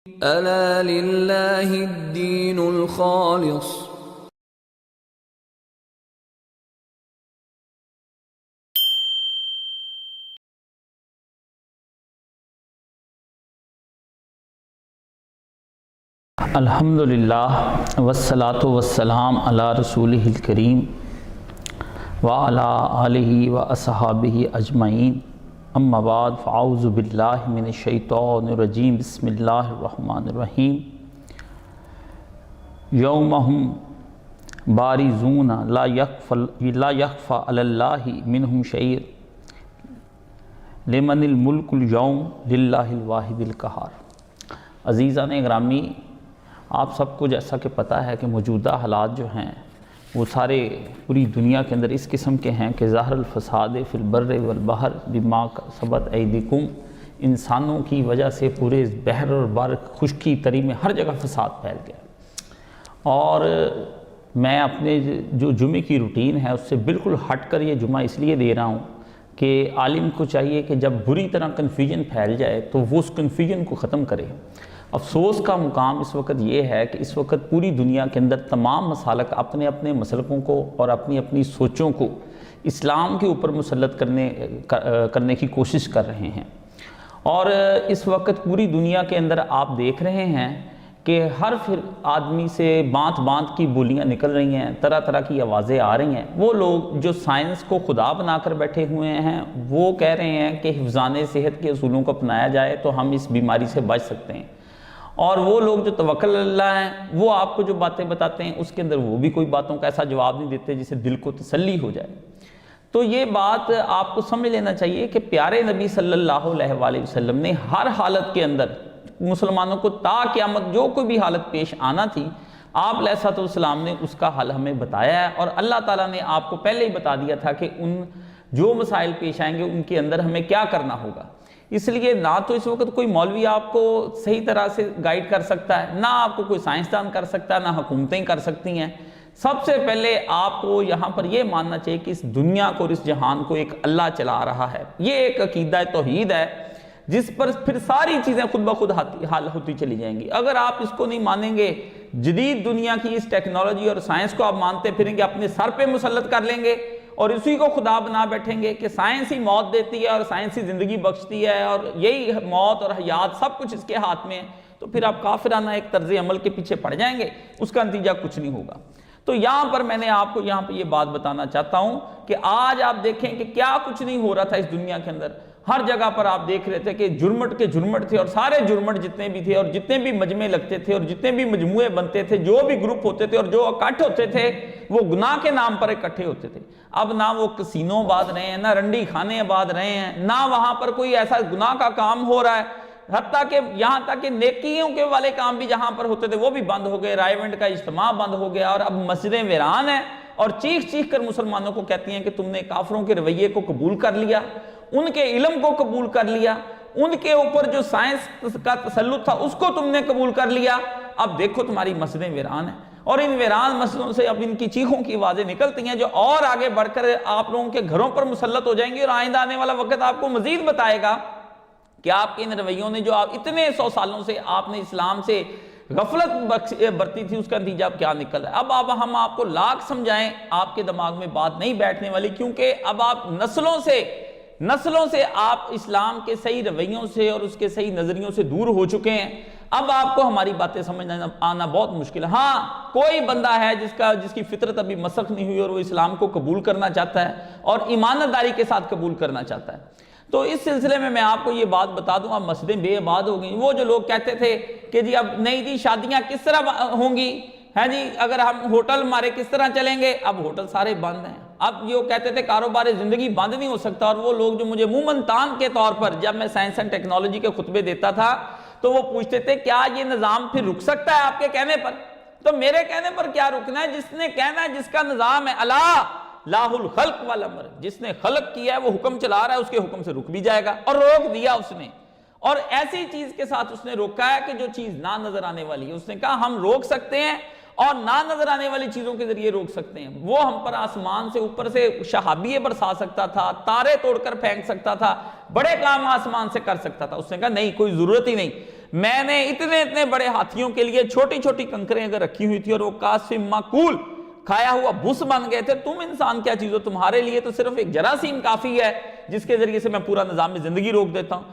ألا لله الدين الخالص. الحمدللہ والصلاة والسلام علی رسولہ الکریم وعلی آلہ واصحابہ اجمعین، اما بعد فاعوذ باللہ من الشیطان الرجیم، بسم اللہ الرحمن الرحیم۔ یوم ہم بارزون لا یخفی علی اللہ منہم شیء لمن الملک اليوم للہ الواحد القہار۔ عزیزان گرامی، آپ سب کو جیسا کہ پتہ ہے کہ موجودہ حالات جو ہیں وہ سارے پوری دنیا کے اندر اس قسم کے ہیں کہ ظاہر الفساد فی البر والبحر بما کسبت ایدیکم، انسانوں کی وجہ سے پورے بحر اور بر خشکی تری میں ہر جگہ فساد پھیل گیا۔ اور میں اپنے جو جمعے کی روٹین ہے اس سے بالکل ہٹ کر یہ جمعہ اس لیے دے رہا ہوں کہ عالم کو چاہیے کہ جب بری طرح کنفیوژن پھیل جائے تو وہ اس کنفیوژن کو ختم کرے۔ افسوس کا مقام اس وقت یہ ہے کہ اس وقت پوری دنیا کے اندر تمام مسالک اپنے اپنے مسلکوں کو اور اپنی اپنی سوچوں کو اسلام کے اوپر مسلط کرنے کی کوشش کر رہے ہیں۔ اور اس وقت پوری دنیا کے اندر آپ دیکھ رہے ہیں کہ ہر آدمی سے بانت بانت کی بولیاں نکل رہی ہیں، طرح طرح کی آوازیں آ رہی ہیں۔ وہ لوگ جو سائنس کو خدا بنا کر بیٹھے ہوئے ہیں وہ کہہ رہے ہیں کہ حفظان صحت کے اصولوں کو اپنایا جائے تو ہم اس بیماری سے بچ سکتے ہیں، اور وہ لوگ جو توکل اللہ ہیں وہ آپ کو جو باتیں بتاتے ہیں اس کے اندر وہ بھی کوئی باتوں کا ایسا جواب نہیں دیتے جسے دل کو تسلی ہو جائے۔ تو یہ بات آپ کو سمجھ لینا چاہیے کہ پیارے نبی صلی اللہ علیہ وآلہ وسلم نے ہر حالت کے اندر مسلمانوں کو تا قیامت جو کوئی بھی حالت پیش آنا تھی، آپ علیہ الصلوۃ والسلام نے اس کا حل ہمیں بتایا ہے، اور اللہ تعالیٰ نے آپ کو پہلے ہی بتا دیا تھا کہ ان جو مسائل پیش آئیں گے ان کے اندر ہمیں کیا کرنا ہوگا۔ اس لیے نہ تو اس وقت کوئی مولوی آپ کو صحیح طرح سے گائیڈ کر سکتا ہے، نہ آپ کو کوئی سائنسدان کر سکتا ہے، نہ حکومتیں کر سکتی ہیں۔ سب سے پہلے آپ کو یہاں پر یہ ماننا چاہیے کہ اس دنیا کو اور اس جہان کو ایک اللہ چلا رہا ہے۔ یہ ایک عقیدہ توحید ہے جس پر پھر ساری چیزیں خود بخود حل ہوتی چلی جائیں گی۔ اگر آپ اس کو نہیں مانیں گے، جدید دنیا کی اس ٹیکنالوجی اور سائنس کو آپ مانتے پھریں گے، اپنے سر پہ مسلط کر لیں گے اور اسی کو خدا بنا بیٹھیں گے کہ سائنس ہی موت دیتی ہے اور سائنس ہی زندگی بخشتی ہے اور یہی موت اور حیات سب کچھ اس کے ہاتھ میں ہے، تو پھر آپ کافرانہ ایک طرز عمل کے پیچھے پڑ جائیں گے، اس کا نتیجہ کچھ نہیں ہوگا۔ تو یہاں پر میں نے آپ کو یہاں پہ یہ بات بتانا چاہتا ہوں کہ آج آپ دیکھیں کہ کیا کچھ نہیں ہو رہا تھا اس دنیا کے اندر۔ ہر جگہ پر آپ دیکھ رہے تھے کہ جرمٹ کے جرمٹ تھے، اور سارے جرمٹ جتنے بھی تھے اور جتنے بھی مجمع لگتے تھے اور جتنے بھی مجموعے بنتے تھے، جو بھی گروپ ہوتے تھے اور جو اکٹھ ہوتے تھے وہ گناہ کے نام پر اکٹھے ہوتے تھے۔ اب نہ وہ کسینوں آباد رہے ہیں، نہ رنڈی خانے آباد رہے ہیں، نہ وہاں پر کوئی ایسا گناہ کا کام ہو رہا ہے، حتیٰ کہ یہاں تک کہ نیکیوں کے والے کام بھی جہاں پر ہوتے تھے وہ بھی بند ہو گئے، رائے ونڈ کا اجتماع بند ہو گیا، اور اب مسجدیں ویران ہیں اور چیخ چیخ کر مسلمانوں کو کہتی ہیں کہ تم نے کافروں کے رویے کو قبول کر لیا، ان کے علم کو قبول کر لیا، ان کے اوپر جو سائنس کا تسلط تھا اس کو تم نے قبول کر لیا، اب دیکھو تمہاری مسجدیں ویران ہیں۔ اور ان ویران مسجدوں سے اب ان کی چیخوں کی آوازیں نکلتی ہیں جو اور آگے بڑھ کر آپ لوگوں کے گھروں پر مسلط ہو جائیں گی، اور آئندہ آنے والا وقت آپ کو مزید بتائے گا کہ آپ کے ان رویوں نے جو آپ اتنے 100 سالوں سے آپ نے اسلام سے غفلت برتی تھی اس کا نتیجہ اب کیا نکل رہا ہے۔ اب ہم آپ کو لاکھ سمجھائیں آپ کے دماغ میں بات نہیں بیٹھنے والی، کیونکہ اب آپ نسلوں سے آپ اسلام کے صحیح رویوں سے اور اس کے صحیح نظریوں سے دور ہو چکے ہیں۔ اب آپ کو ہماری باتیں سمجھنا آنا بہت مشکل ہے۔ ہاں، کوئی بندہ ہے جس کی فطرت ابھی مسخ نہیں ہوئی اور وہ اسلام کو قبول کرنا چاہتا ہے اور ایمانداری کے ساتھ قبول کرنا چاہتا ہے، تو اس سلسلے میں آپ کو یہ بات بتا دوں، اب مسجدیں بے آباد ہو گئیں۔ وہ جو لوگ کہتے تھے کہ جی اب نہیں جی شادیاں کس طرح ہوں گی، ہے جی اگر ہم ہوٹل ہمارے کس طرح چلیں گے، اب ہوٹل سارے بند ہیں۔ اب جو کہتے تھے کاروبار زندگی بند نہیں ہو سکتا، اور وہ لوگ جو مجھے مومن تان کے طور پر جب میں سائنس اینڈ ٹیکنالوجی کے خطبے دیتا تھا تو وہ پوچھتے تھے کیا یہ نظام پھر رک سکتا ہے آپ کے کہنے پر؟ تو میرے کہنے پر کیا رکنا ہے؟ جس نے کہنا ہے جس کا نظام ہے اللہ لاہ الخلق والامر، جس نے خلق کیا ہے وہ حکم چلا رہا ہے، اس کے حکم سے رک بھی جائے گا، اور روک دیا اس نے۔ اور ایسی چیز کے ساتھ اس نے روکا ہے کہ جو چیز نہ نظر آنے والی ہے، اس نے کہا ہم روک سکتے ہیں اور نہ نظر آنے والی چیزوں کے ذریعے روک سکتے ہیں۔ وہ ہم پر آسمان سے اوپر سے شہابیے برسا سکتا تھا، تارے توڑ کر پھینک سکتا تھا، بڑے کام آسمان سے کر سکتا تھا۔ اس نے کہا نہیں، کوئی ضرورت ہی نہیں، میں نے اتنے اتنے بڑے ہاتھیوں کے لیے چھوٹی چھوٹی کنکریں اگر رکھی ہوئی تھی اور وہ کاسف معقول کھایا ہوا بھس بن گئے تھے، تم انسان کیا چیز ہو، تمہارے لیے تو صرف ایک جراثیم کافی ہے جس کے ذریعے سے میں پورا نظام زندگی روک دیتا ہوں۔